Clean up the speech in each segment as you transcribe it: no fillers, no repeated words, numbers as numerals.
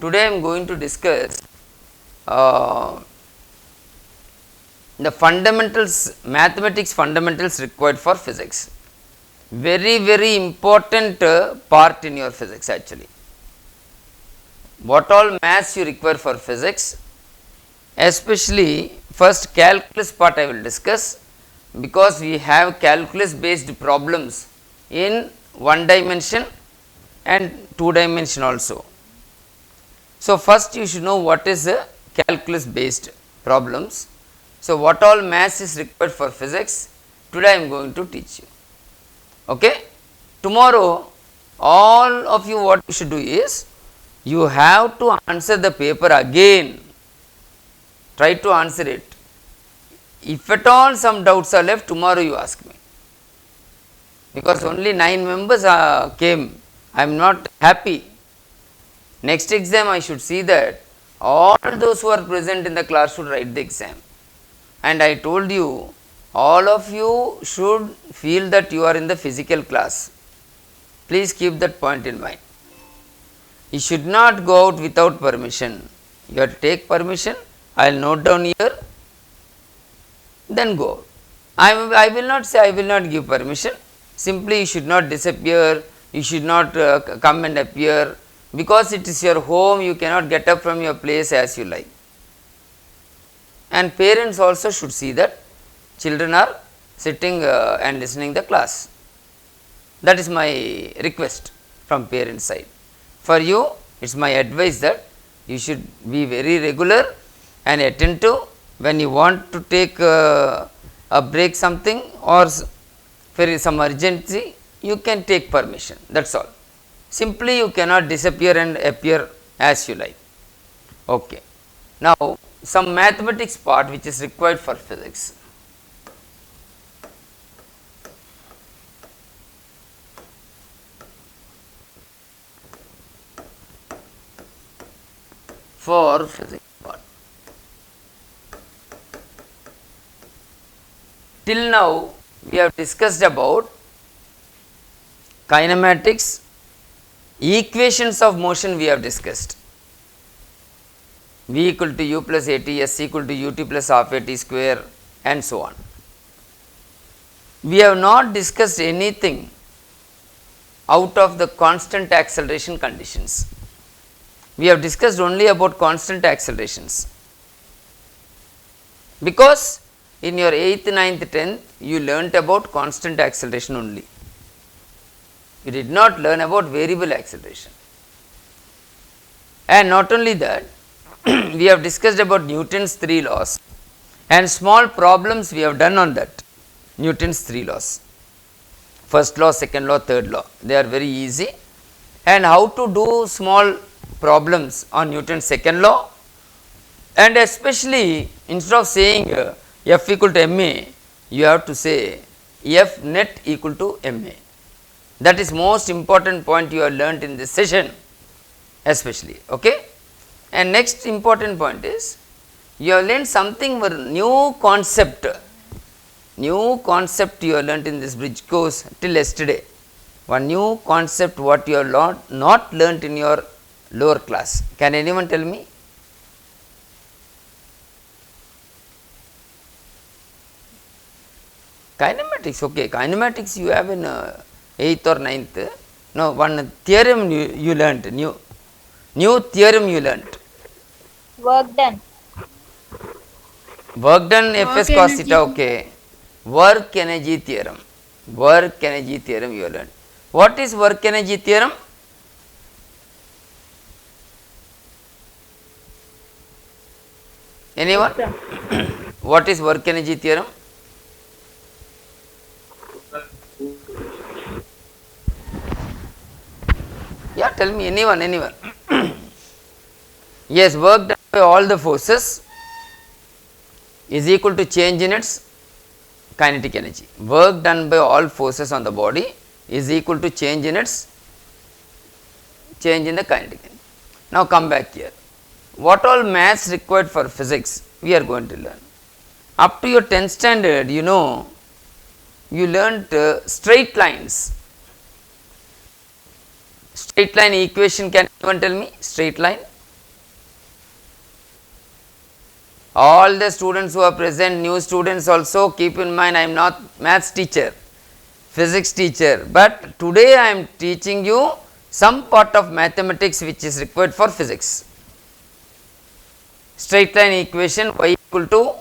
Today I am going to discuss the fundamentals, mathematics fundamentals required for physics. Very important part in your physics actually. What all maths you require for physics, especially first calculus part I will discuss, because we have calculus based problems in one dimension and two dimension also. So first you should know what is the calculus based problems. So what all maths is required for physics, today I am going to teach you. Okay. Tomorrow all of you, what you should do is, you have to answer the paper again. Try to answer it. If at all some doubts are left, tomorrow you ask me. Because only 9 members came, I am not happy. Next exam I should see that all those who are present in the class should write the exam. And I told you, all of you should feel that you are in the physical class. Please keep that point in mind. You should not go out without permission. You have to take permission. I will note down here, then go. I will not say I will not give permission. Simply you should not disappear. You should not come and appear. Because it is your home, you cannot get up from your place as you like. And parents also should see that children are sitting and listening the class. That is my request from parents side. For you, it is my advice that you should be very regular and attentive. When you want to take a break something or for some urgency, you can take permission, that is all. Simply you cannot disappear and appear as you like. Okay. Now some mathematics part which is required for physics. For physics part. Till now we have discussed about kinematics, equations of motion we have discussed. V equal to u plus at, s equal to ut plus half at square, and so on. We have not discussed anything out of the constant acceleration conditions. We have discussed only about constant accelerations. Because in your 8th, 9th, 10th, you learnt about constant acceleration only. You did not learn about variable acceleration. And not only that, we have discussed about Newton's 3 laws, and small problems we have done on that, Newton's 3 laws. First law, second law, third law, they are very easy. And how to do small problems on Newton's second law, and especially instead of saying F equal to ma, you have to say F net equal to ma. That is most important point you have learnt in this session especially. Okay. And next important point is, you have learned something new concept you have learnt in this bridge course till yesterday. One new concept what you have not learnt in your lower class. Can anyone tell me? Kinematics, okay. Kinematics you have in 8th or 9th. No, one theorem you learnt, new theorem you learnt. Work done. Work done, Fs cos theta, okay. Work energy theorem. Work energy theorem you have learnt. What is work energy theorem? Anyone? What is work energy theorem? Yeah, tell me, anyone. Yes, work done by all the forces is equal to change in its kinetic energy. Work done by all forces on the body is equal to change in its the kinetic energy. Now come back here. What all maths required for physics we are going to learn. Up to your 10th standard, you know, you learnt straight lines. Straight line equation, can anyone tell me? Straight line. All the students who are present, new students also, keep in mind I am not maths teacher, physics teacher, but today I am teaching you some part of mathematics which is required for physics. Straight line equation y equal to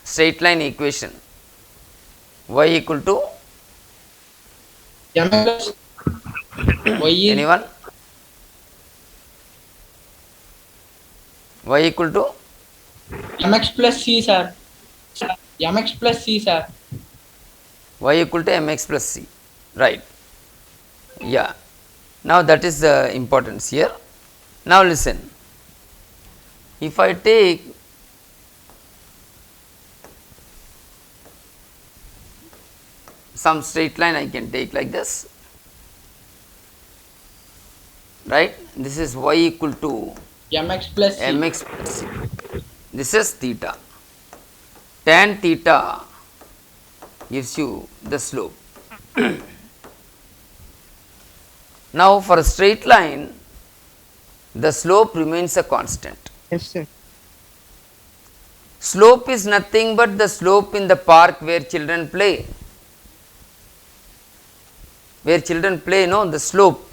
straight line equation y equal to mx y is anyone? Y equal to mx plus c, sir. Mx plus c, sir. y equal to mx plus c, right. Yeah, now that is the importance here. Now listen, if I take some straight line, I can take like this, right. This is y equal to Mx plus c. mx plus c. This is theta. Tan theta gives you the slope. Now for a straight line, the slope remains a constant. Yes, sir. Slope is nothing but the slope in the park where children play. Where children play, no, the slope.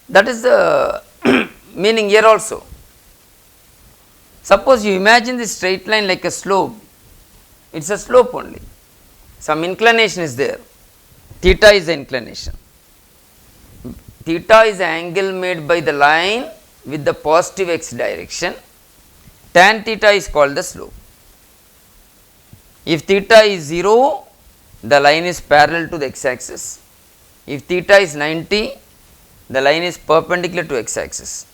That is the meaning here also. Suppose you imagine the straight line like a slope, it is a slope only. Some inclination is there. Theta is the inclination. Theta is the angle made by the line with the positive x direction. Tan theta is called the slope. If theta is 0, the line is parallel to the x axis. If theta is 90, the line is perpendicular to x axis.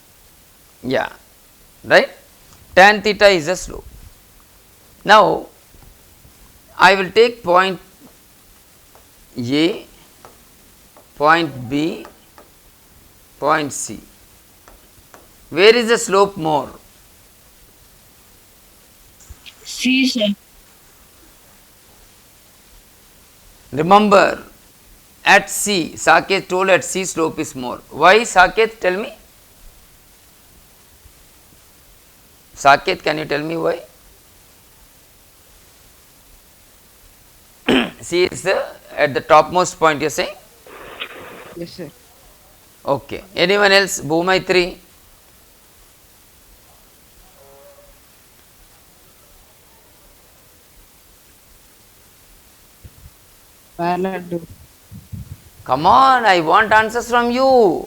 Yeah, right. Tan theta is a slope. Now, I will take point A, point B, point C. Where is the slope more? C, sir. Remember, at C, Saket told at C slope is more. Why, Saket, tell me? Saket, can you tell me why? C is at the topmost point, you are saying? Yes, sir. Okay. Anyone else? Bhumaitri? Parallel to. Come on, I want answers from you.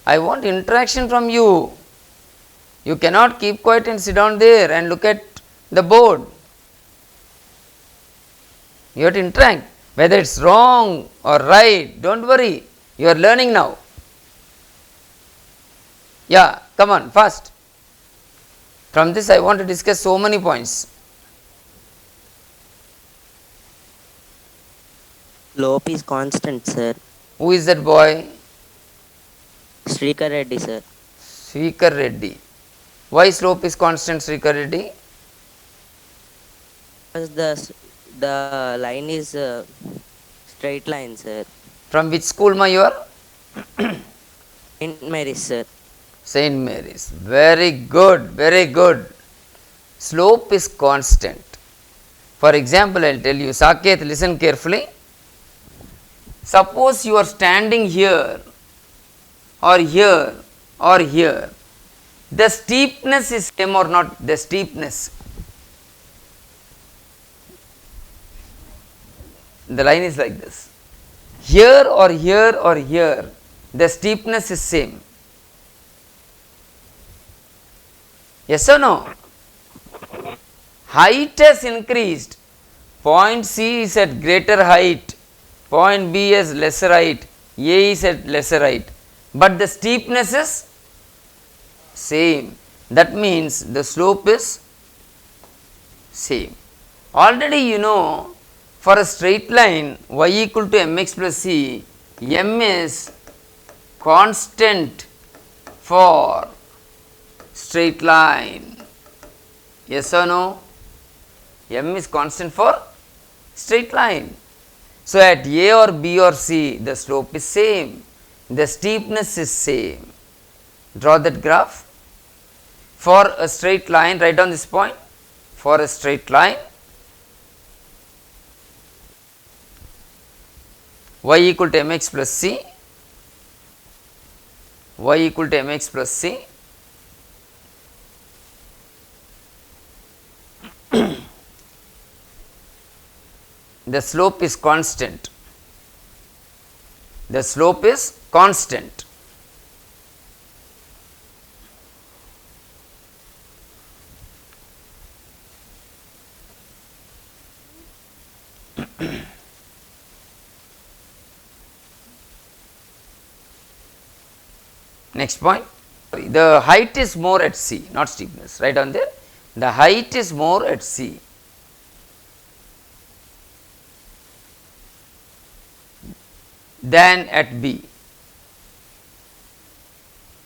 I want interaction from you. You cannot keep quiet and sit down there and look at the board. You have to interact. Whether it's wrong or right, don't worry. You are learning now. Yeah, come on, fast. From this I want to discuss so many points. Slope is constant, sir. Who is that boy? Srikar Reddy, sir. Srikar Reddy. Why slope is constant, Srikar Reddy? Because the line is straight line, sir. From which school ma you are? St. Mary's, sir. Saint Mary's. Very good, very good. Slope is constant. For example, I will tell you, Saket, listen carefully. Suppose you are standing here or here or here. The steepness is same or not? The steepness. The line is like this. Here or here or here, the steepness is same. Yes or no? Height has increased. Point C is at greater height. Point B is lesser height. A is at lesser height. But the steepness is same. That means the slope is same. Already you know, for a straight line y equal to mx plus c, m is constant for straight line. Yes or no? M is constant for straight line. So at A or B or C, the slope is same, the steepness is same. Draw that graph. For a straight line, write down this point. For a straight line, y equal to mx plus c, y equal to mx plus c, the slope is constant. The slope is constant. Next point, the height is more at C, not steepness, right on there. The height is more at C than at B.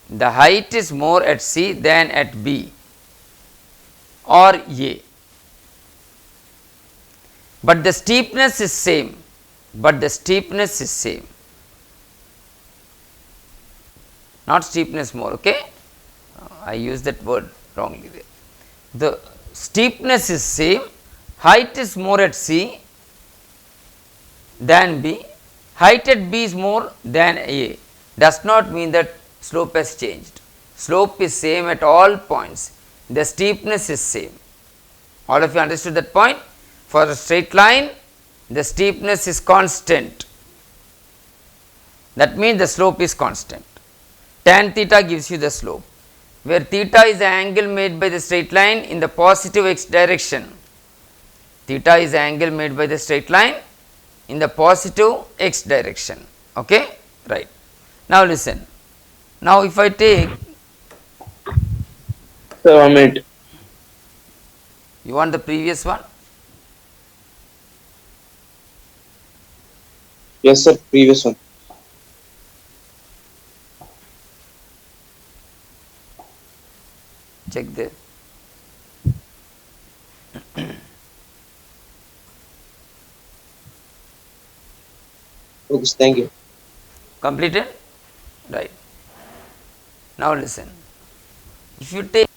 The height is more at C than at B or A. But the steepness is same. But the steepness is same. Not steepness more, okay? I used that word wrongly there. The steepness is same, height is more at C than B, height at B is more than A. Does not mean that slope has changed. Slope is same at all points. The steepness is same. All of you understood that point? For a straight line, the steepness is constant. That means the slope is constant. Tan theta gives you the slope, where theta is the angle made by the straight line in the positive x direction. Theta is the angle made by the straight line in the positive x direction. Okay, right. Now listen. Now if I take, Sir, 1 minute. you want the previous one? Yes, sir. Previous one. Check there. Okay, thank you. Completed? Right. Now listen. If you take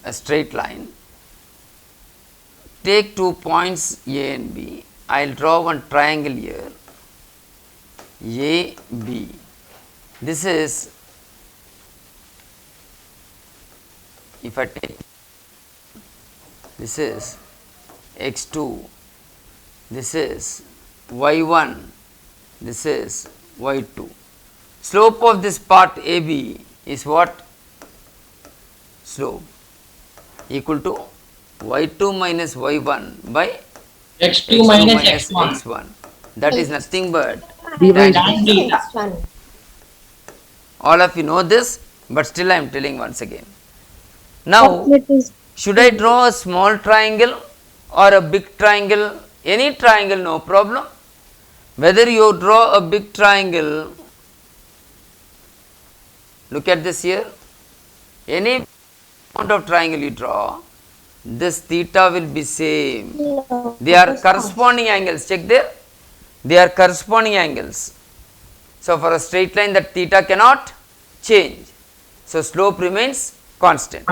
a straight line, take 2 points A and B. I will draw one triangle here, A, B. This is, if I take, this is x2, this is y1, this is y2. Slope of this part AB is what? Slope equal to y2 minus y1 by x2 minus x1. x1. That is nothing but dy tan Tan theta. theta. All of you know this, but still I am telling once again. Now, should I draw a small triangle or a big triangle? Any triangle, no problem. Whether you draw a big triangle, look at this here, any amount of triangle you draw, this theta will be same. They are corresponding angles, check there, they are corresponding angles. So, for a straight line, that theta cannot change. So, slope remains constant.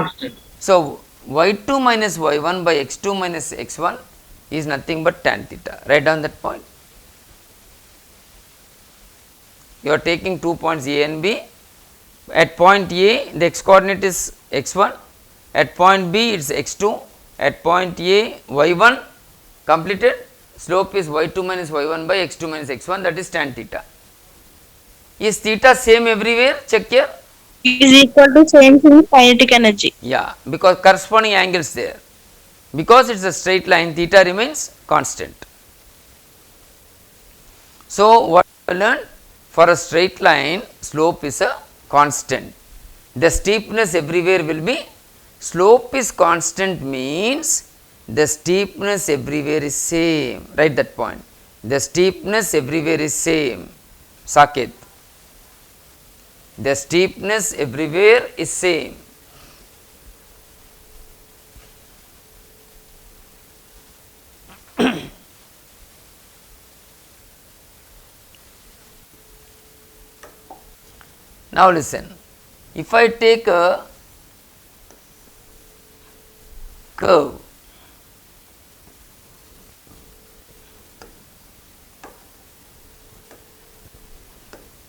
So, y2 minus y1 by x2 minus x1 is nothing but tan theta. Write down that point. You are taking 2 points A and B. At point A, the x coordinate is x1. At point B, it is x2. At point A, y1. Completed. Slope is y2 minus y1 by x2 minus x1, that is tan theta. Is theta same everywhere? Check here. Is equal to same thing kinetic energy. Yeah, because corresponding angles there. Because it is a straight line, theta remains constant. So, what I learned? For a straight line, slope is a constant. The steepness everywhere will be, slope is constant means the steepness everywhere is same. Write that point. The steepness everywhere is same. Saket. The steepness everywhere is same. Now listen, if I take a curve,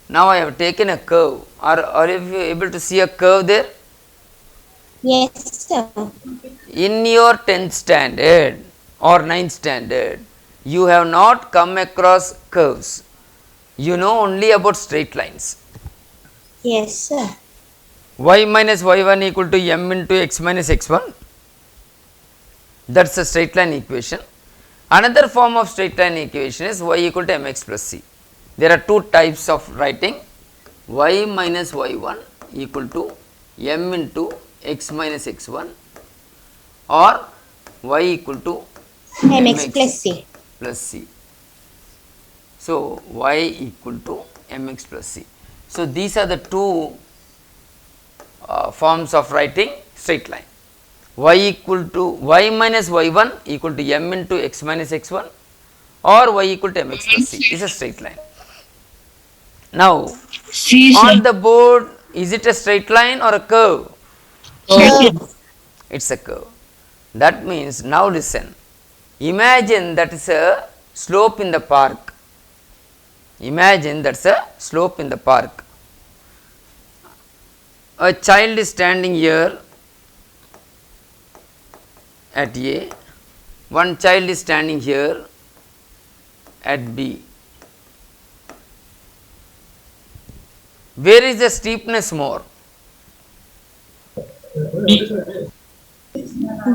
now I have taken a curve. Are you able to see a curve there? Yes, sir. In your 10th standard or 9th standard, you have not come across curves. You know only about straight lines. Yes, sir. Y minus y1 equal to m into x minus x1. That's a straight line equation. Another form of straight line equation is y equal to mx plus c. There are two types of writing. Y minus y1 equal to m into x minus x1, or y equal to MX plus C. plus c. So, y equal to mx plus c. So, these are the two forms of writing straight line. Y equal to y minus y1 equal to m into x minus x1, or y equal to mx plus c is a straight line. Now, on the board, is it a straight line or a curve? It's a curve. That means, now listen, imagine that is a slope in the park. Imagine that's a slope in the park. A child is standing here at A, one child is standing here at B. Where is the steepness more?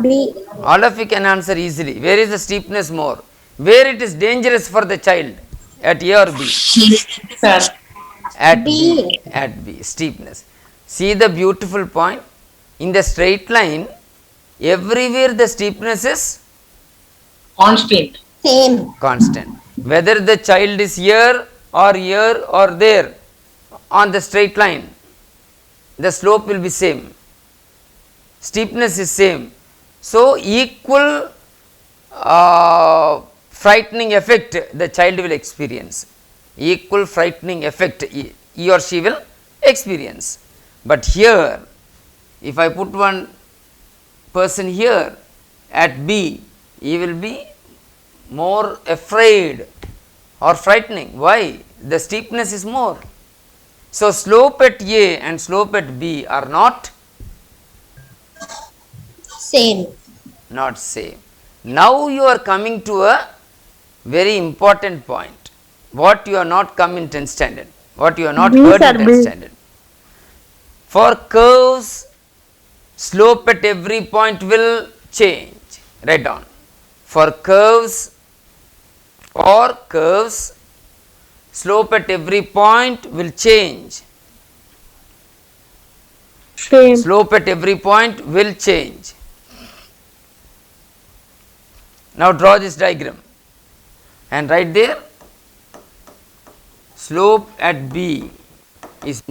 B. All of you can answer easily. Where is the steepness more? Where it is dangerous for the child? At A or B? Sir. At B. B. At B. Steepness. See the beautiful point? In the straight line, everywhere the steepness is Constant. Same. constant. Whether the child is here or there on the straight line, the slope will be same. Steepness is same. So, equal frightening effect the child will experience. Equal frightening effect he or she will experience. But here, if I put one person here at B, he will be more afraid or frightening. Why? The steepness is more. So, slope at A and slope at B are not Same. same. Now, you are coming to a very important point. What you are not come in 10th standard, what you are not heard in 10th standard. For curves, slope at every point will change. Write down. For curves, slope at every point will change. Same. Slope at every point will change. Now, draw this diagram and write there, slope at B is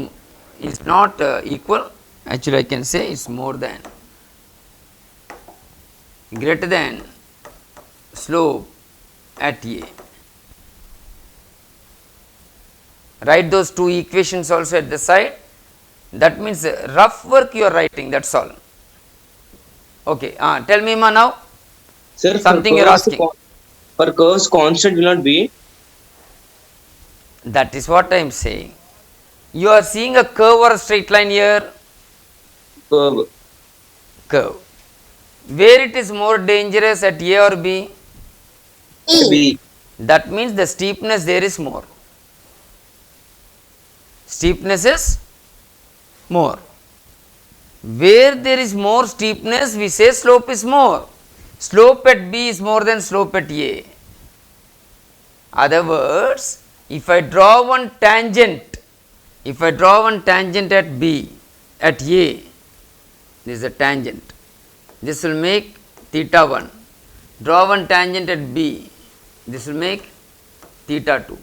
not equal, actually I can say it's more than, greater than slope at A. Write those two equations also at the side. That means rough work you are writing, that's all. Okay, tell me ma now. Sir, Something you're asking. For curves, constant will not be. That is what I am saying. You are seeing a curve or a straight line here? Curve. Curve. Where it is more dangerous, at A or B? B. That means the steepness there is more. Steepness is more. Where there is more steepness, we say slope is more. Slope at B is more than slope at A. Other words, if I draw one tangent at B, at A, this is a tangent. This will make theta 1. Draw one tangent at B, this will make theta 2.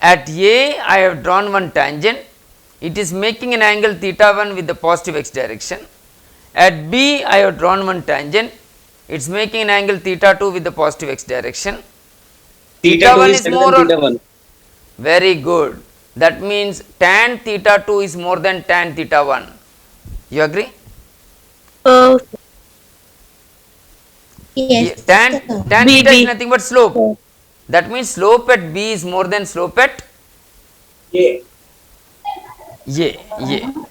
At A, I have drawn one tangent. It is making an angle theta 1 with the positive x direction. At B, I have drawn one tangent. It is making an angle theta 2 with the positive x direction. Theta 2 is more theta 1. Very good. That means tan theta 2 is more than tan theta 1. You agree? Oh, Yes, Tan sir. theta is B. nothing but slope. That means slope at B is more than slope at A. A.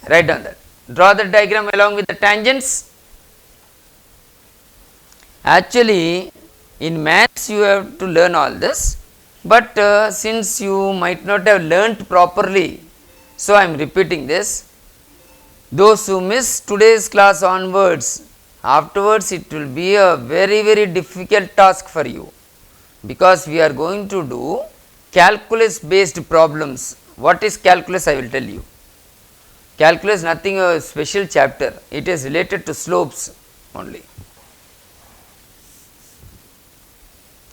Write down that. Draw the diagram along with the tangents. Actually, in maths you have to learn all this, but since you might not have learnt properly, so I am repeating this. Those who miss today's class onwards, afterwards it will be a very difficult task for you, because we are going to do calculus based problems. What is calculus? I will tell you. Calculus nothing a special chapter, it is related to slopes only.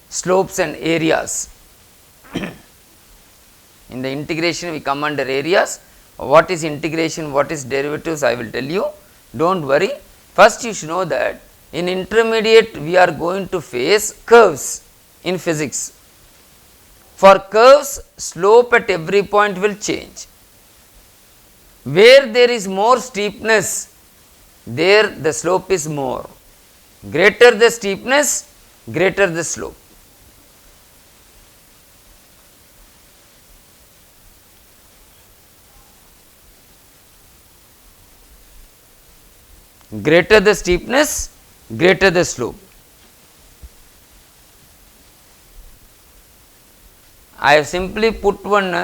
Slopes and areas. In the integration we come under areas. What is integration, what is derivatives, I will tell you. Don't worry. First you should know that in intermediate we are going to face curves in physics. For curves, slope at every point will change. Where there is more steepness, there the slope is more. Greater the steepness, greater the slope. Greater the steepness, greater the slope. I have simply put one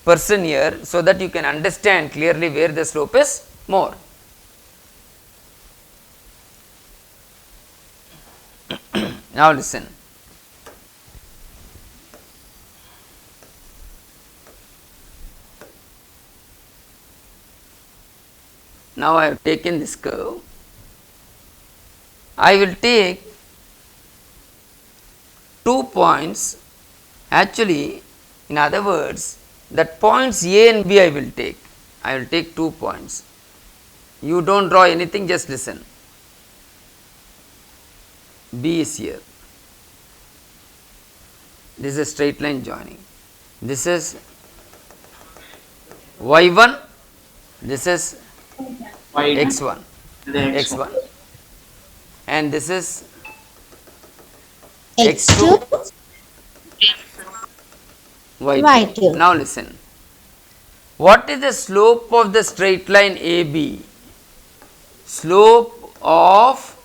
person here so that you can understand clearly where the slope is more. Now listen. Now I have taken this curve. I will take 2 points. Actually, in other words, that points A and B I will take. I will take 2 points. You don't draw anything, just listen. B is here. This is a straight line joining. This is y1, this is x1, and this is X2, Y2. Now listen. What is the slope of the straight line AB? Slope of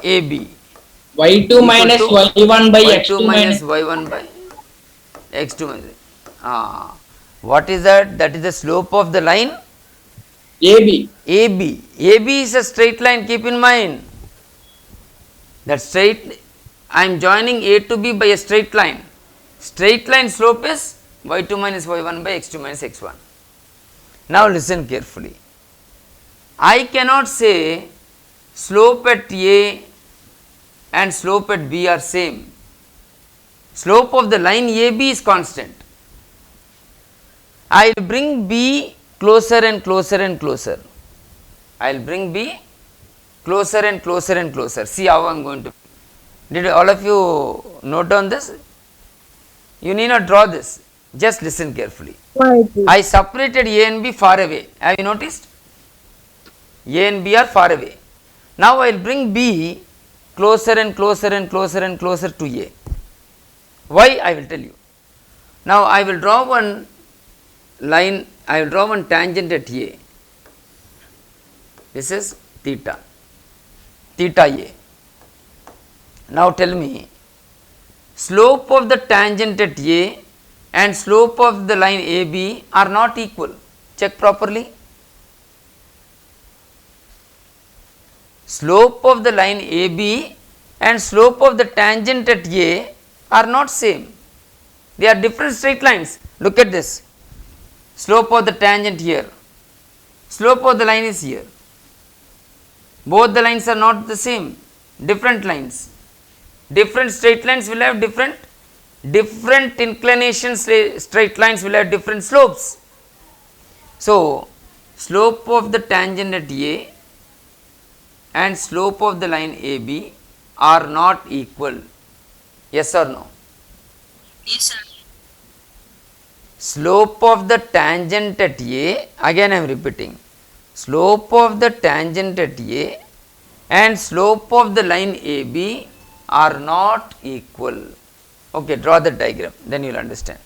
AB. Y2 minus Y1 by y2 X2 minus minus y1 by x2 minus. What is that? That is the slope of the line AB. AB. AB is a straight line, keep in mind. That straight, I am joining A to B by a straight line. Straight line slope is y2 minus y1 by x2 minus x1. Now listen carefully. I cannot say slope at A and slope at B are same. Slope of the line AB is constant. I will bring B closer and closer and closer. I will bring B closer and closer and closer. See how I am going to. Did all of you note down this? You need not draw this. Just listen carefully. I separated A and B far away. Have you noticed? A and B are far away. Now I will bring B closer and closer and closer and closer to A. Why? I will tell you. Now I will draw one line, I will draw one tangent at A. This is theta, theta A. Now tell me, slope of the tangent at A and slope of the line AB are not equal. Check properly. Slope of the line AB and slope of the tangent at A are not same. They are different straight lines. Look at this. Slope of the tangent here. Slope of the line is here. Both the lines are not the same. Different lines. Different straight lines will have different inclinations. Straight lines will have different slopes. So, slope of the tangent at A and slope of the line AB are not equal. Yes or no? Yes, sir. slope of the tangent at A, again I am repeating, slope of the tangent at A and slope of the line AB are not equal. Okay, draw the diagram, then you will understand.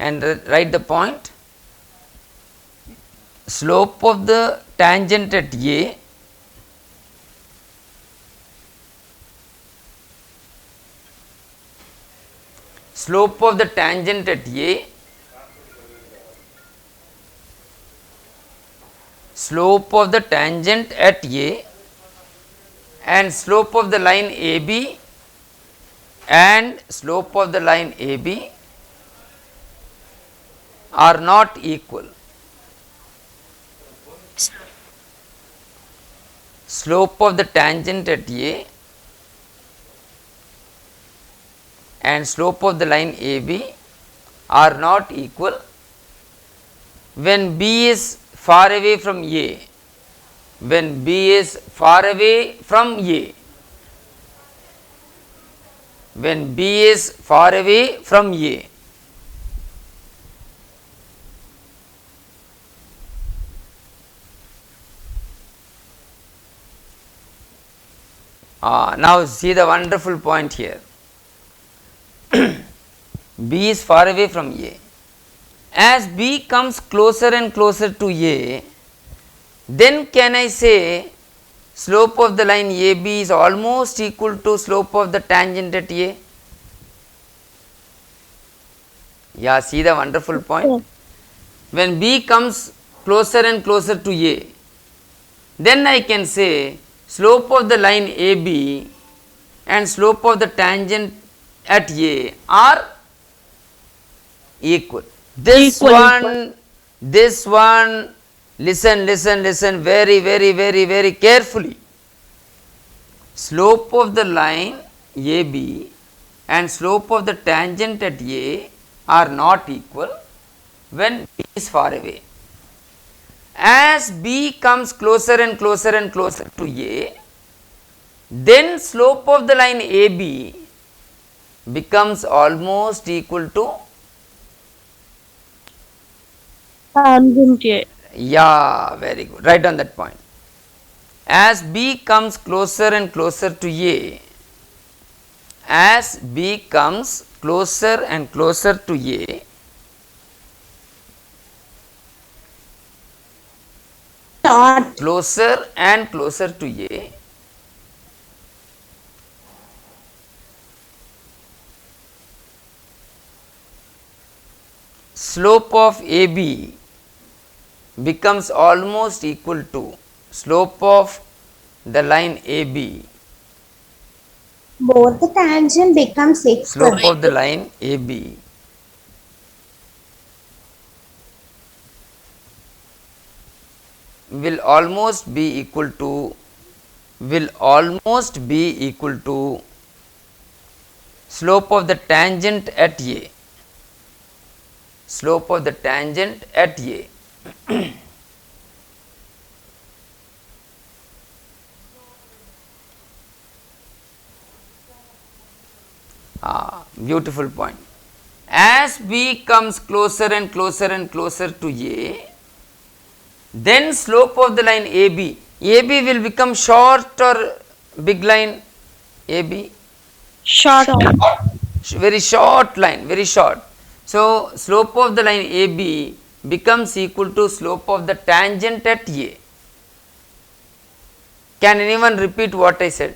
And write the point. Slope of the tangent at A slope of the tangent at A, slope of the tangent at A and slope of the line AB and slope of the line AB are not equal. Slope of the tangent at A and slope of the line AB are not equal when B is far away from A. When B is far away from A. When B is far away from A. Now see the wonderful point here. B is far away from A. As B comes closer and closer to A, then can I say slope of the line AB is almost equal to slope of the tangent at A? Yeah, see the wonderful point. When B comes closer and closer to A, then I can say slope of the line AB and slope of the tangent at A are equal. This one, listen very carefully. Slope of the line AB and slope of the tangent at A are not equal when B is far away. As B comes closer and closer to A, then slope of the line AB becomes almost equal to tangent A. Yeah, very good. Write down that point. As B comes closer and closer to A, as B comes closer and closer to A, Not. closer and closer to A, slope of AB becomes almost equal to slope of the line AB, Both the tangent becomes equal. slope of the line AB will almost be equal to slope of the tangent at A, slope of the tangent at A. Beautiful point. As B comes closer and closer to A, then slope of the line AB will become short or big line? AB? Short. Very short line, very short. So, slope of the line AB becomes equal to slope of the tangent at A. Can anyone repeat what I said?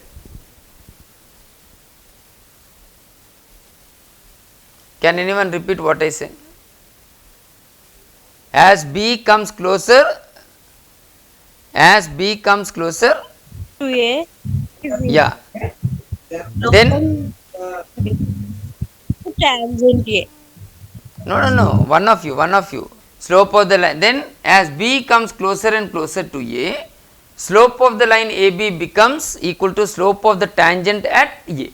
Can anyone repeat what I said? As B comes closer, To A. yeah, then Tangent A. no, one of you, slope of the line, then as B comes closer and closer to A, slope of the line AB becomes equal to slope of the tangent at A.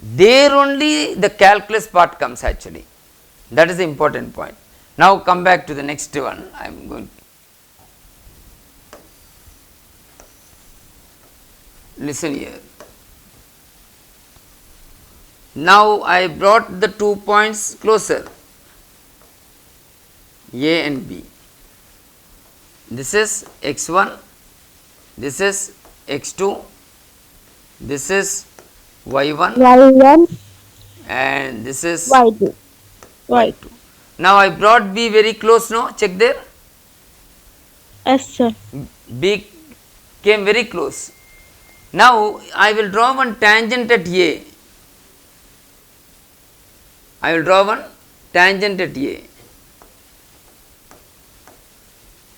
There only the calculus part comes actually. That is the important point. Now come back to the next one. I am going to listen here. Now I brought the 2 points closer, A and B. This is x1, this is x2, this is y1, Y1, and this is Y2. y2. Now I brought B very close, no? Check there. Yes, sir. B came very close. Now I will draw one tangent at A. I will draw one tangent at A.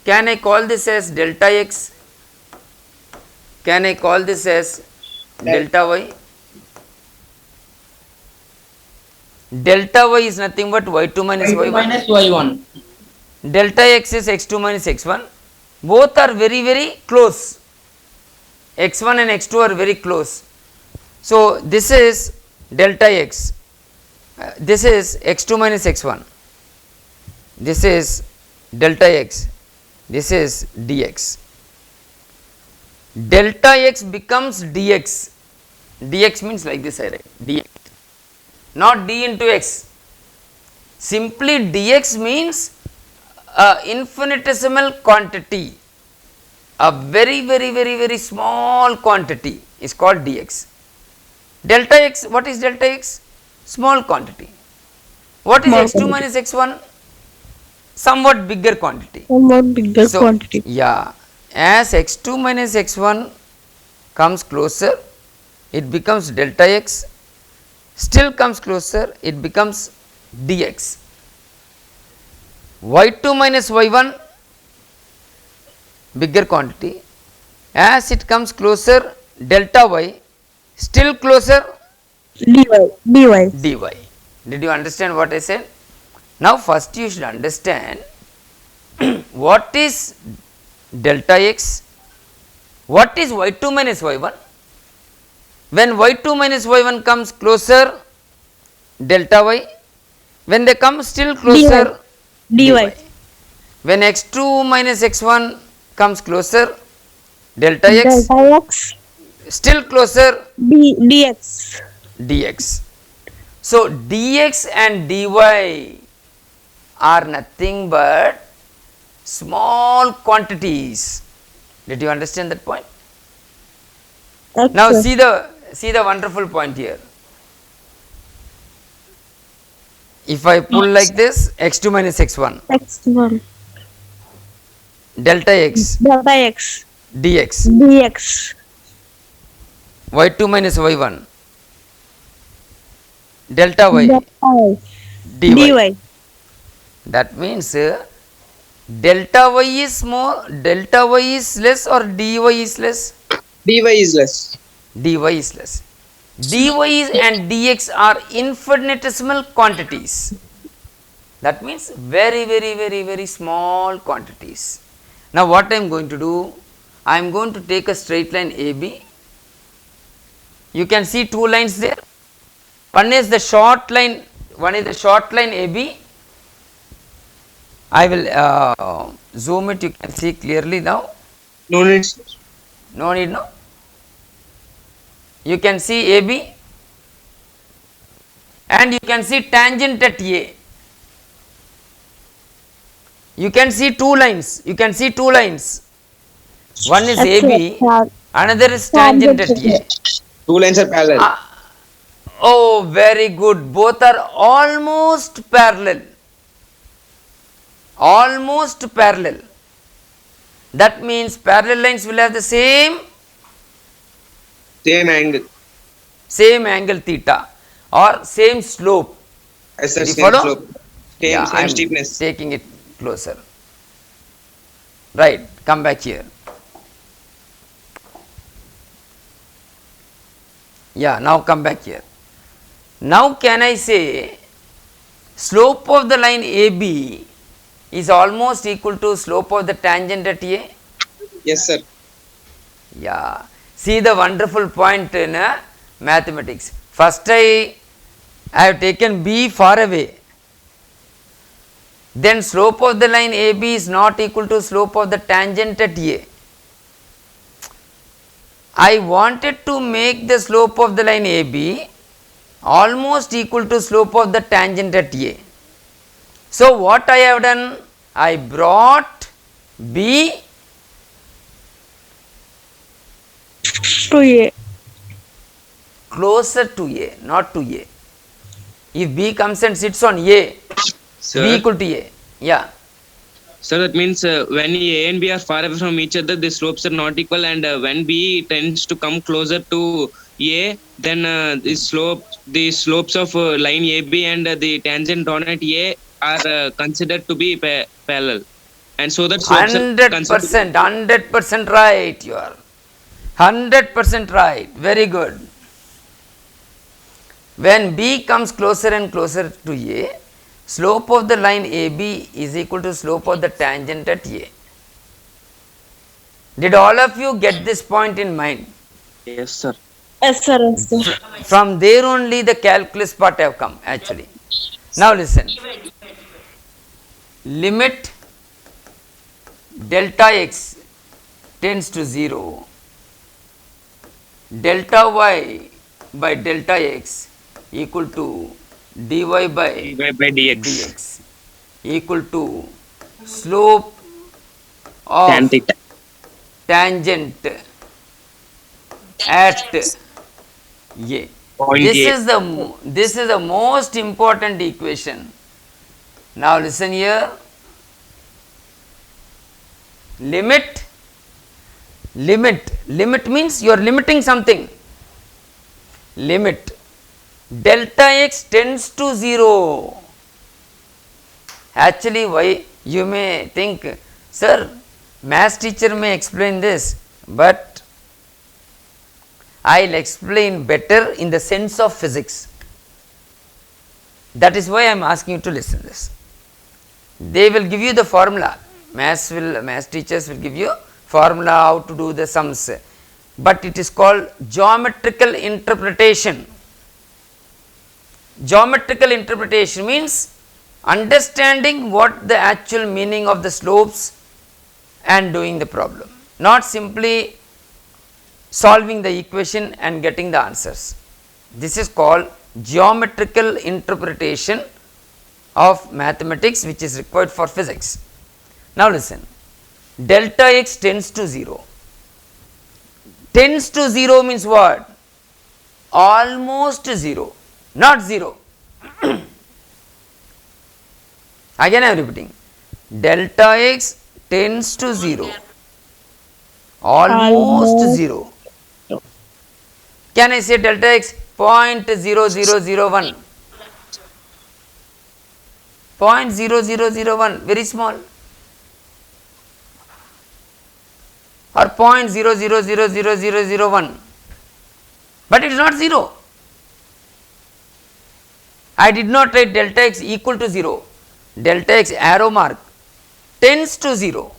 Can I call this as delta x? Can I call this as delta y? Delta y is nothing but y2 minus Y2 y1. minus y1. Delta x is x2 minus x1. Both are very, very close. x1 and x2 are very close. So this is delta x. This is x2 minus x1. This is delta x. This is dx. Delta x becomes dx. Dx means like this, I write dx. Not d into x. Simply dx means a infinitesimal quantity. A very, very, very, very small quantity is called dx. Delta x, what is delta x? Small quantity. What is Small x2 quantity. minus x1? Somewhat bigger quantity. Somewhat bigger So, quantity. yeah, as x2 minus x1 comes closer, it becomes delta x, still comes closer, it becomes dx. y2 minus y1, bigger quantity, as it comes closer, delta y, still closer, dy. dy. Did you understand what I said? Now first you should understand what is delta x, what is y2 minus y1. When y2 minus y1 comes closer, delta y, when they come still closer, dy. When x2 minus x1 comes closer, delta x, Delta x, still closer, dx. dx. So dx and dy are nothing but small quantities. Did you understand that point? Yes, Now sir. see the wonderful point here. If I pull like this, x2 minus x1, X1. delta x, Delta x, dx, dx. y2 minus y1, delta y, Delta y, dy. dy. That means delta y is more, delta y is less or dy is less? dy is less. Dy is less. Dy and dx are infinitesimal quantities. That means very, very, very, very small quantities. Now what I am going to do? I am going to take a straight line AB. You can see two lines there. One is the short line, AB. I will zoom it, you can see clearly now. No need, sir. No need, no? You can see AB and you can see tangent at A. You can see two lines. One is AB, another is tangent at A. Two lines are parallel. Oh, very good. Both are almost parallel. Almost parallel. That means parallel lines will have the same angle theta or same slope. As the Did you same follow? slope. Same I am steepness. taking it closer. Right, come back here. Yeah, now come back here. Now can I say slope of the line AB is almost equal to slope of the tangent at A? Yes, sir. Yeah. See the wonderful point in mathematics. First I have taken B far away. then slope of the line AB is not equal to slope of the tangent at A. I wanted to make the slope of the line AB almost equal to slope of the tangent at A. So, what I have done? I brought B To A. closer to A, not to A. If B comes and sits on A, Sir, B equal to A. Yeah. so that means when A and B are far away from each other, the slopes are not equal, and when B tends to come closer to A, then the slopes of line AB and the tangent drawn at A are considered to be parallel, and so that slopes are considered. 100% right. You are 100% right. Very good. When B comes closer and closer to A, slope of the line AB is equal to slope of the tangent at A. Did all of you get this point in mind? Yes, sir. Yes, sir. Yes, sir. From there only the calculus part have come actually. Now listen. Limit delta x tends to 0, delta y by delta x equal to dy by By dx. dx equal to slope of Tan theta. tangent at A. Point This is the most important equation. Now listen here. Limit means you are limiting something. Limit delta x tends to 0. Actually, why you may think, sir, maths teacher may explain this, but I will explain better in the sense of physics. That is why I am asking you to listen this. They will give you the formula. Maths teachers will give you formula how to do the sums, but it is called geometrical interpretation. Geometrical interpretation means understanding what the actual meaning of the slopes and doing the problem, not simply solving the equation and getting the answers. This is called geometrical interpretation of mathematics, which is required for physics. Now listen, delta x tends to 0. Tends to 0 means what? Almost 0, not 0. Again I am repeating, delta x tends to 0, almost 0. Can I say delta x 0.0001? 0.0001, very small, or 0.000001, but it is not 0. I did not write delta x equal to 0. Delta x arrow mark tends to 0.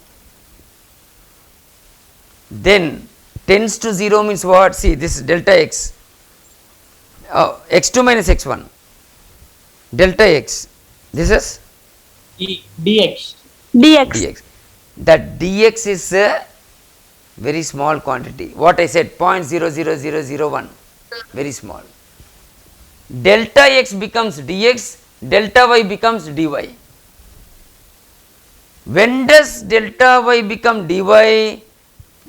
Then tends to 0 means what? See, this is delta x, x2 minus x1, delta x, this is dx. dx. dx. That dx is a very small quantity. What I said, 0.00001, very small. Delta x becomes dx, delta y becomes dy. When does delta y become dy?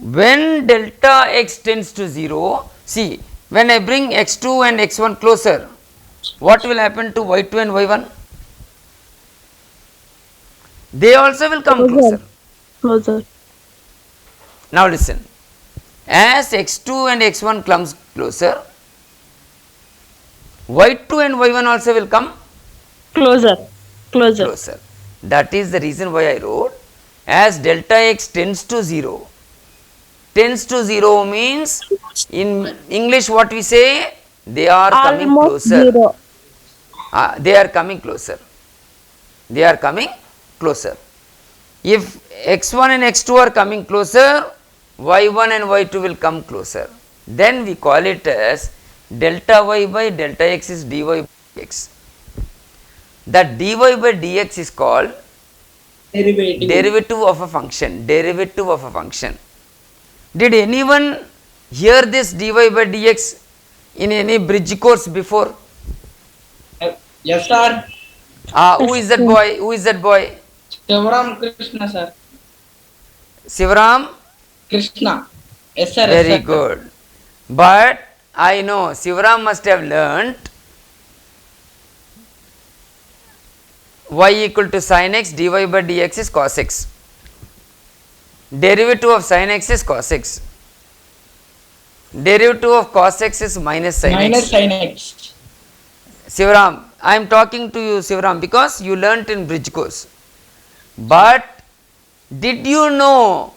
When delta x tends to 0. See, when I bring x2 and x1 closer, what will happen to y2 and y1? They also will come closer. Closer. Now listen, as x2 and x1 comes closer, y2 and y1 also will come Closer. Closer. closer. That is the reason why I wrote, as delta x tends to 0. Tends to 0 means in English what we say, they are coming Almost closer. 0. They are coming closer. They are coming closer. If x1 and x2 are coming closer, y1 and y2 will come closer. Then we call it as delta y by delta x is dy by x. That dy by dx is called Derivative. Derivative of a function. Derivative of a function. Did anyone hear this dy by dx in any bridge course before? Yes, sir. Who is that boy? Who is that boy? Shivaram Krishna, sir. Sivaram? Krishna. Yes, sir. Very yes, sir. good. But I know Sivaram must have learnt y equal to sin x, dy by dx is cos x. Derivative of sin x is cos x. Derivative of cos x is minus sin Minus x. sin x. Sivaram, I am talking to you Sivaram because you learnt in bridge course. But did you know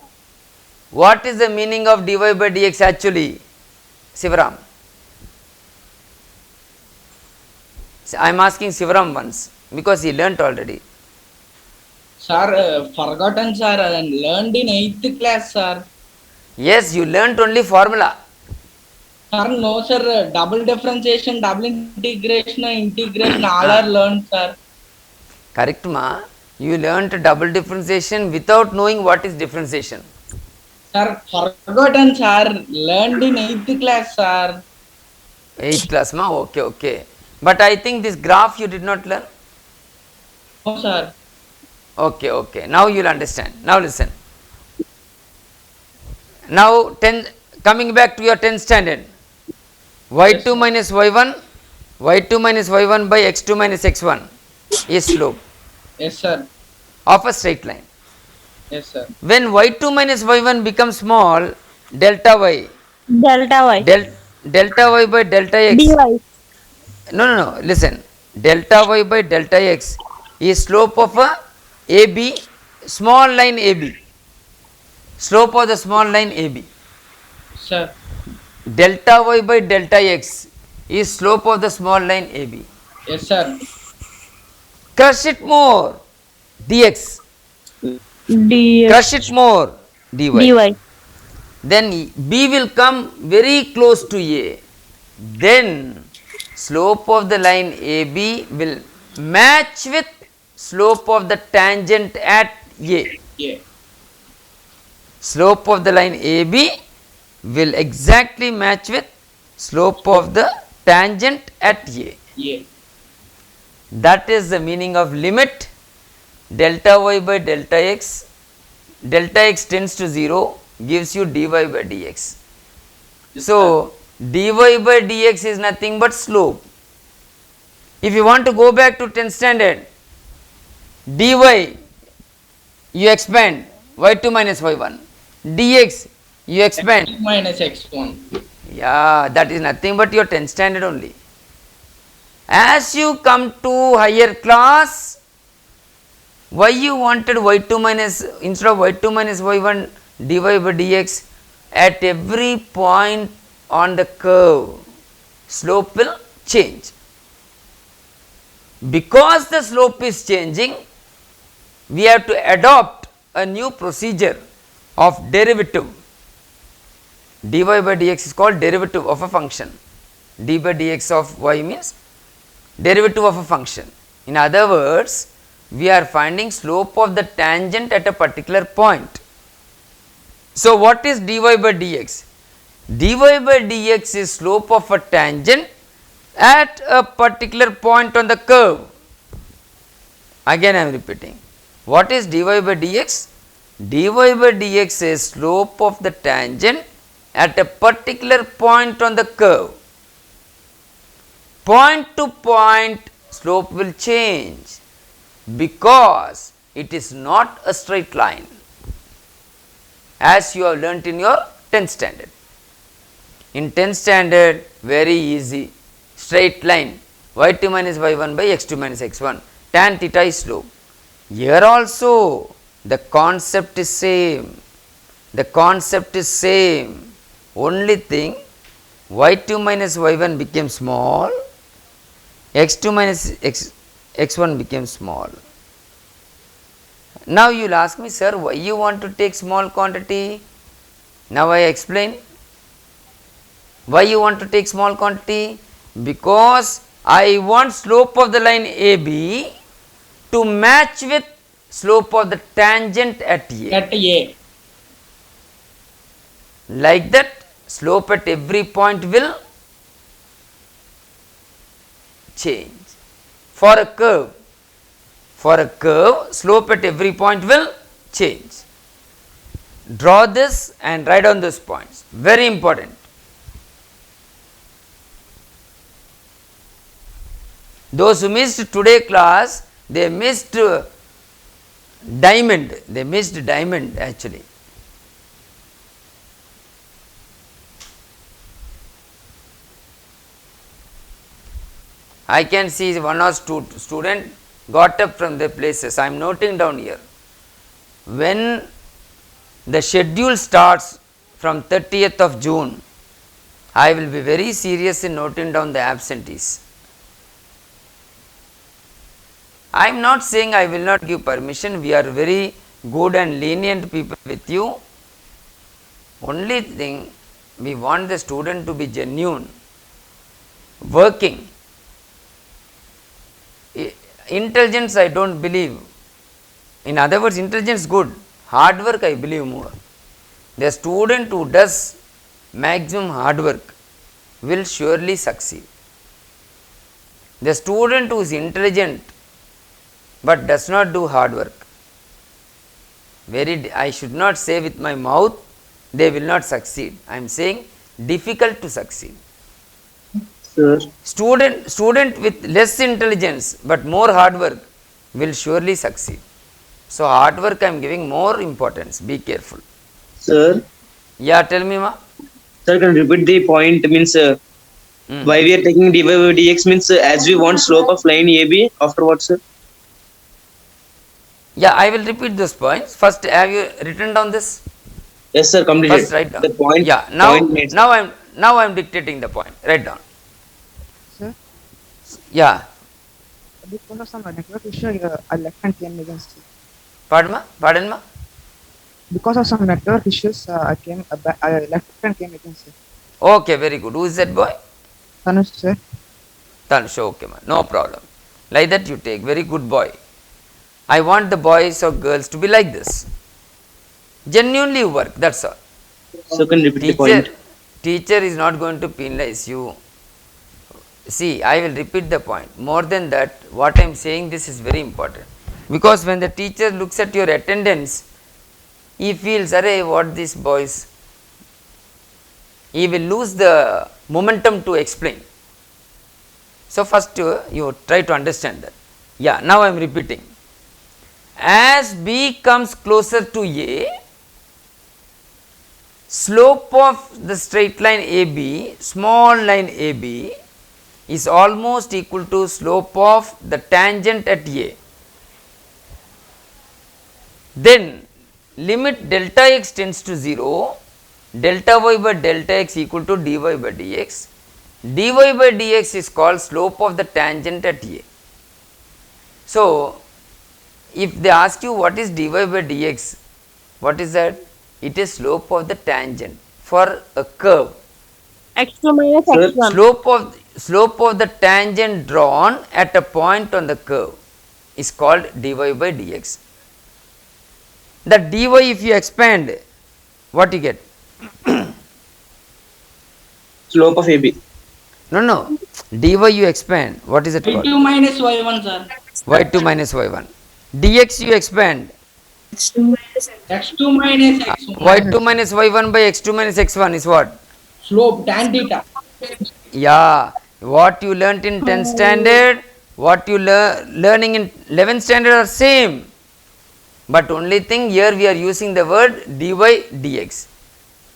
what is the meaning of dy by dx actually? Sivaram. I am asking Sivaram once because he learnt already. Sir, forgotten, sir. And learned in 8th class, sir. Yes, you learnt only formula. Sir, no, sir. Double differentiation, double integration, all are learned, sir. Correct ma? You learnt double differentiation without knowing what is differentiation. Sir, forgotten, sir. Learned in 8th class, sir. 8th class ma? Okay, okay. But I think this graph you did not learn. No, sir. Okay, okay. Now you will understand. Now listen. Now coming back to your 10th standard. y2 minus y1, y2 minus y1 by x2 minus x1 is slope Yes, sir. of a straight line. Yes, sir. When y2 minus y1 becomes small, delta y, Delta y. delta y by delta x. dy. No. Listen. Delta y by delta x is slope of a AB, small line AB. Slope of the small line AB. Sir. Delta y by delta x is slope of the small line AB. Yes, sir. Crush it more. Dx. dy. Crush it more. Dy. dy. Then B will come very close to A. Then slope of the line AB will match with slope of the tangent at A. Yeah. Slope of the line AB will exactly match with slope of the tangent at A. Yeah. That is the meaning of limit delta y by delta x tends to 0 gives you dy by dx. So, dy by dx is nothing but slope. If you want to go back to 10th standard, dy you expand y2 minus y1, dx you expand. X minus x1. Yeah, that is nothing but your 10th standard only. As you come to higher class, why you wanted y2 minus, instead of y2 minus y1 dy by dx, at every point on the curve, slope will change. Because the slope is changing, we have to adopt a new procedure of derivative. Dy by dx is called derivative of a function. D by dx of y means derivative of a function. In other words, we are finding slope of the tangent at a particular point. So, what is dy by dx? Dy by dx is slope of a tangent at a particular point on the curve. Again I am repeating. What is dy by dx? Dy by dx is slope of the tangent at a particular point on the curve. Point to point slope will change because it is not a straight line, as you have learnt in your 10th standard. In 10th standard, very easy, straight line, y2 minus y1 by x2 minus x1, tan theta is slope. Here also the concept is same, only thing y2 minus y1 became small, x2 minus x1 became small. Now you will ask me, sir, why you want to take small quantity? Now I explain. Why you want to take small quantity? Because I want slope of the line AB to match with slope of the tangent at A. At A. Like that, slope at every point will change. For a curve, slope at every point will change. Draw this and write down those points. Very important. Those who missed today class, they missed diamond. They missed diamond actually. I can see one or two student got up from their places. I am noting down here. When the schedule starts from 30th of June, I will be very serious in noting down the absentees. I am not saying I will not give permission. We are very good and lenient people with you. Only thing, we want the student to be genuine, working. Intelligence I don't believe. In other words, intelligence good. Hard work I believe more. The student who does maximum hard work will surely succeed. The student who is intelligent but does not do hard work, I should not say with my mouth they will not succeed. I am saying difficult to succeed. Sir. Student with less intelligence but more hard work will surely succeed. So hard work I am giving more importance. Be careful. Sir. Yeah, tell me ma. Sir, can you repeat the point? Means why we are taking dy by dx means as we want slope of line AB. Afterwards, sir. Yeah, I will repeat those points. First, have you written down this? Yes, sir. Completed. First, write down. The point. Yeah. Now, point made. now I am dictating the point. Write down. Sir, Yeah. because of some network issue, I left and came against you. Pardon ma. Pardon ma. Because of some network issues, I left and came against you. Okay, very good. Who is that boy? Tanush, sir. Tanush. Okay ma. No problem. Like that you take. Very good boy. I want the boys or girls to be like this. Genuinely work. That's all. So can you repeat the point? Teacher is not going to penalize you. See, I will repeat the point. More than that, what I am saying, this is very important. Because when the teacher looks at your attendance, he feels, array, what these boys, he will lose the momentum to explain. So first you try to understand that. Yeah, now I am repeating. As B comes closer to A, slope of the straight line AB, small line AB, is almost equal to slope of the tangent at A. Then limit delta x tends to 0, delta y by delta x equal to dy by dx. dy by dx is called slope of the tangent at A. So, if they ask you what is dy by dx, what is that? It is slope of the tangent for a curve. X2 minus Sir, X1. Slope of the tangent drawn at a point on the curve is called dy by dx. The dy, if you expand, what you get? Slope of AB. No, dy you expand, what is it called? Y2 minus Y1, sir. y2 minus y1. Dx you expand, X2 minus X1. y2 minus y1 by x2 minus x1 is what? Slope, tan theta. Yeah, what you learnt in 10th standard, what you learning in 11th standard are same. But only thing here we are using the word dy dx.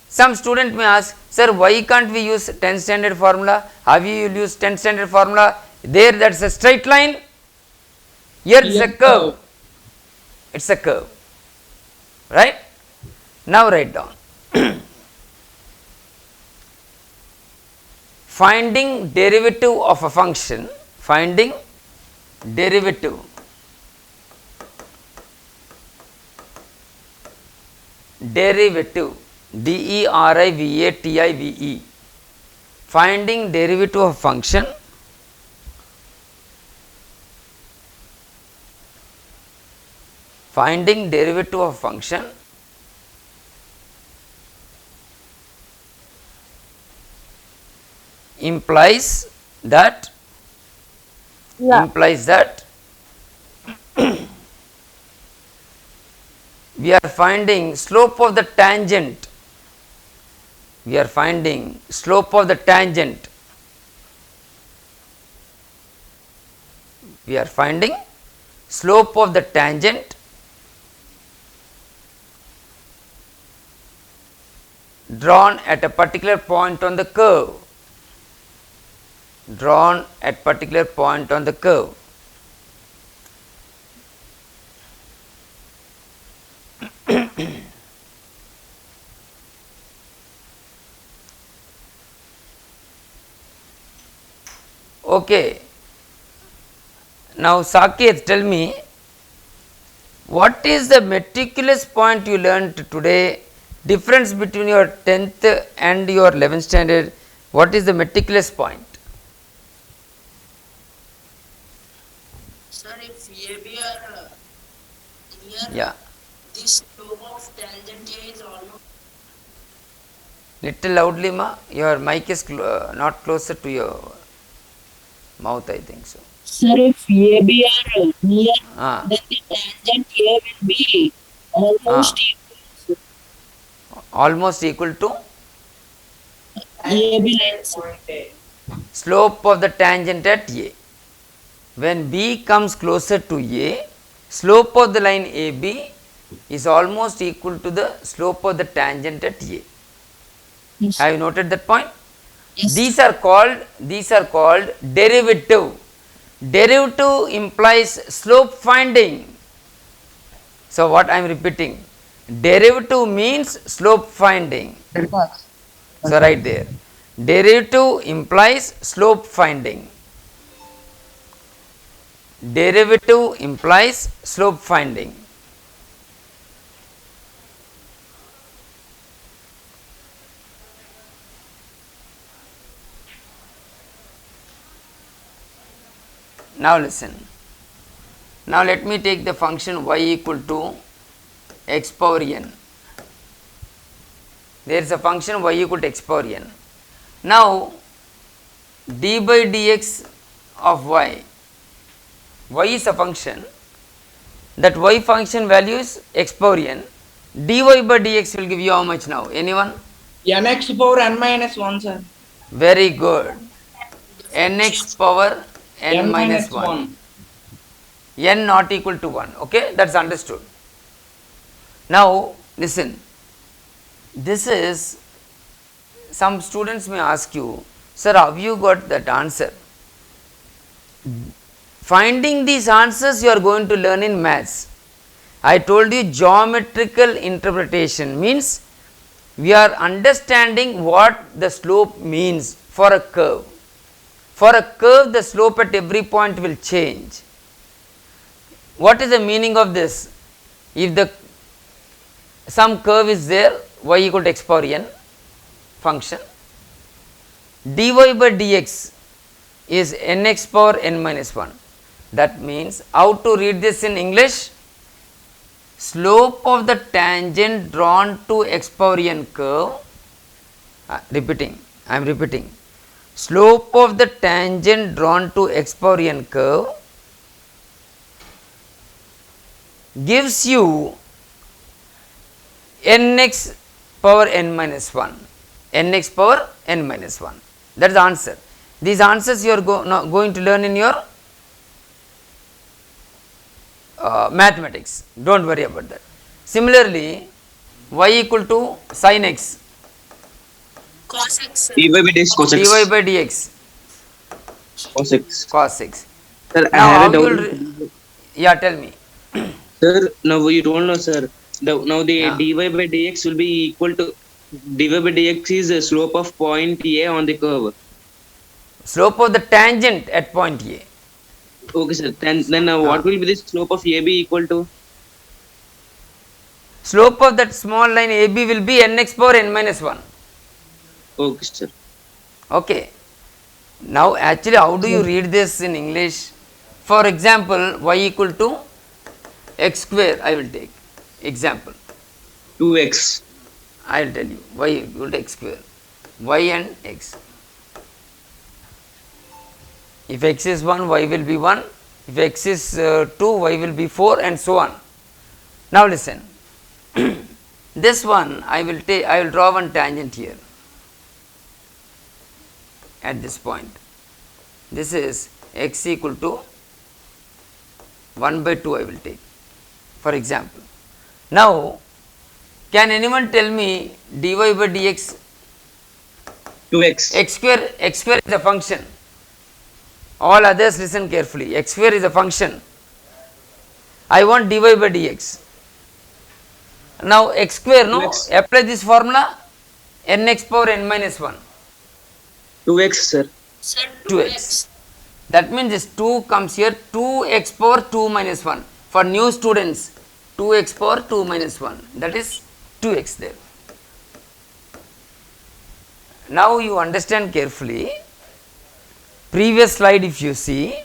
Some student may ask, sir, why can't we use 10th standard formula? Have you used 10th standard formula? There that's a straight line. Here it's a curve. It's a curve. Right? Now write down. Finding derivative of a function, finding derivative derivative, finding derivative of function finding derivative of function implies that we are finding slope of the tangent. We are finding slope of the tangent. We are finding slope of the tangent drawn at a particular point on the curve. Drawn at particular point on the curve. Okay. Now, Saket, tell me, what is the meticulous point you learned today? Difference between your 10th and your 11th standard, what is the meticulous point? Sir, if AB are near, Yeah, this slope of tangent A is almost. little loudly ma, your mic is not closer to your mouth, I think so. Sir, if AB are near, Ah, then the tangent A will be almost equal almost equal to to AB lines. slope of the tangent at A. When B comes closer to A, slope of the line AB is almost equal to the slope of the tangent at A. Yes. Have you noted that point? Yes. These are called derivative. Derivative implies slope finding. So what I am repeating, derivative means slope finding. Because So right there, derivative implies slope finding. Derivative implies slope finding. Now listen. Now let me take the function y equal to x power n. There is a function y equal to x power n. Now d by dx of y is a function, that y function value is x power n, dy by dx will give you how much now? Anyone? nx power n minus 1, sir. Very good. Nx power n minus 1. N not equal to 1. Okay, that's understood. Now listen, this is, some students may ask you, sir, how you got that answer? Finding these answers you are going to learn in maths. I told you geometrical interpretation means we are understanding what the slope means for a curve. For a curve, the slope at every point will change. What is the meaning of this? If the some curve is there, y equal to x power n function, dy by dx is nx power n minus 1. That means, how to read this in English? Slope of the tangent drawn to x power n curve, I am repeating, slope of the tangent drawn to x power n curve gives you nx power n minus 1, nx power n minus 1. That is the answer. These answers you are going to learn in your mathematics. Don't worry about that. Similarly, y equal to sin x, Cos x, sir. dy by dx cos x. dy by dx Cos x. cos x. Sir, I Now, have how a you will doubt. yeah, tell me. Sir, now you don't know, sir. Now the Yeah. dy by dx will be equal to, dy by dx is the slope of point A on the curve. Slope of the tangent at point A. Okay, sir. Then what will be the slope of AB equal to? Slope of that small line AB will be nx power n minus 1. Okay, sir. Okay. Now actually how do you read this in English? For example, y equal to x square I will take example. 2x. I will tell you y equal to x square, y and x. If x is 1, y will be 1. If x is 2, y will be 4, and so on. Now listen. This one I will take. I will draw one tangent here at this point. This is x equal to 1 by 2 I will take, for example. Now, can anyone tell me dy by dx? 2x. X square is a function. All others listen carefully. X square is a function. I want dy by dx. Now x square, no? 2x. Apply this formula. Nx power n minus 1. 2x, sir. Sir, 2x. That means this 2 comes here. 2x power 2 minus 1. For new students, 2x power 2 minus 1. That is 2x there. Now you understand carefully. Previous slide if you see,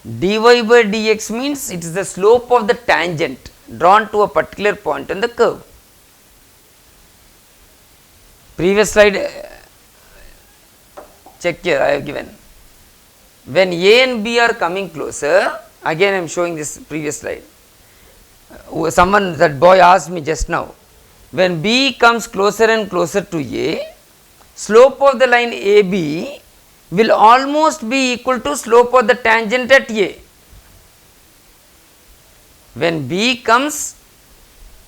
dy by dx means it is the slope of the tangent drawn to a particular point on the curve. Previous slide, check here I have given. When A and B are coming closer, again I am showing this previous slide. Someone, that boy asked me just now, when B comes closer and closer to A, slope of the line AB will almost be equal to slope of the tangent at A. When B comes,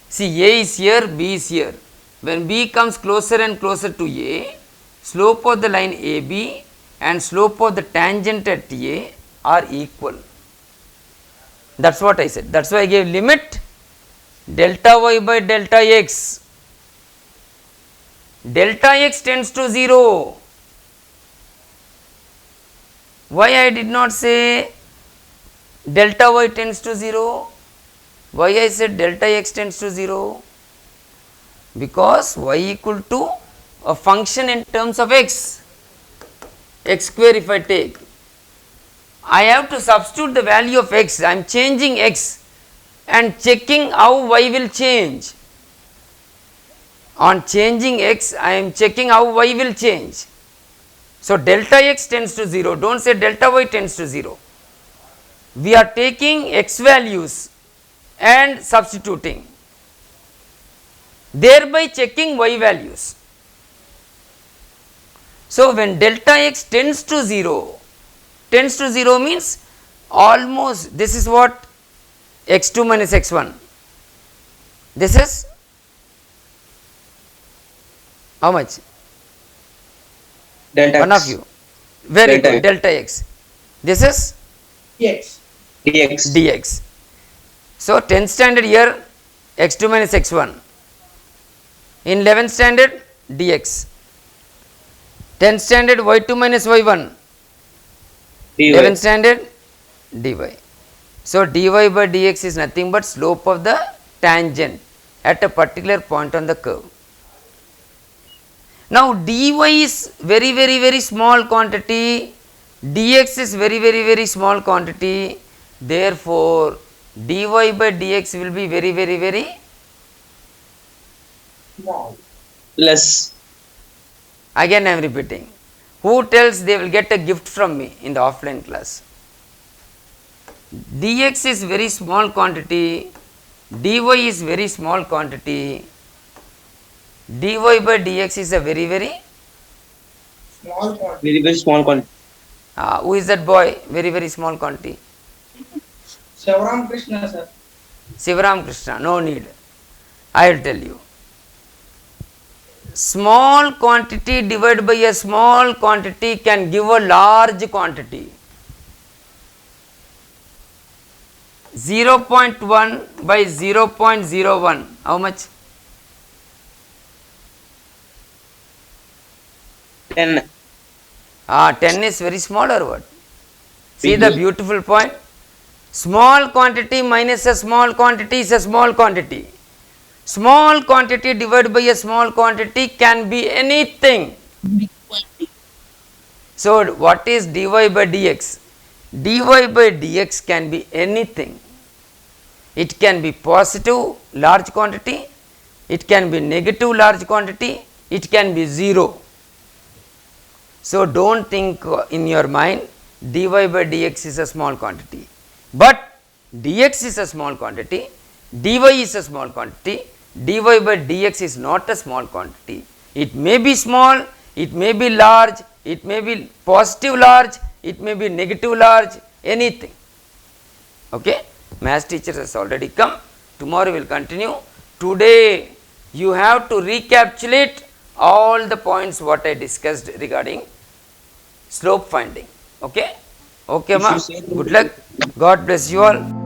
see A is here, B is here. When B comes closer and closer to A, slope of the line AB and slope of the tangent at A are equal. That is what I said. That is why I gave limit delta y by delta x. Delta x tends to 0. Why I did not say delta y tends to 0? Why I said delta x tends to 0? Because y equal to a function in terms of x, x square if I take. I have to substitute the value of x. I am changing x and checking how y will change. On changing x, I am checking how y will change. So, delta x tends to 0, do not say delta y tends to 0. We are taking x values and substituting, thereby checking y values. So, when delta x tends to 0 means almost, this is what x2 minus x1, this is how much? Delta One x. of you. Very Delta good. x. Delta x. This is X. dx. dx. So 10th standard here x2 minus x1. In 11th standard dx. 10th standard y2 minus y1. dy. 11th standard dy. So dy by dx is nothing but slope of the tangent at a particular point on the curve. Now dy is very small quantity, dx is very small quantity, therefore dy by dx will be very Less. again I am repeating. Who tells they will get a gift from me in the offline class? Dx is very small quantity, dy is very small quantity, dy by dx is a very Small quantity. Very small quantity. who is that boy? Very small quantity. Shivaram Krishna, sir. Sivaram Krishna, no need. I will tell you. Small quantity divided by a small quantity can give a large quantity. 0.1 by 0.01, how much? 10. 10 is very small or what? See the beautiful point? Small quantity minus a small quantity is a small quantity. Small quantity divided by a small quantity can be anything. So, what is dy by dx? Dy by dx can be anything. it can be positive large quantity, it can be negative large quantity, it can be 0. So don't think in your mind dy by dx is a small quantity, but dx is a small quantity, dy is a small quantity, dy by dx is not a small quantity. It may be small, it may be large, it may be positive large, it may be negative large, anything. Okay, maths teacher has already come. Tomorrow we will continue. Today you have to recapitulate all the points what I discussed regarding slope finding. Okay, okay, ma. Good luck. God bless you all.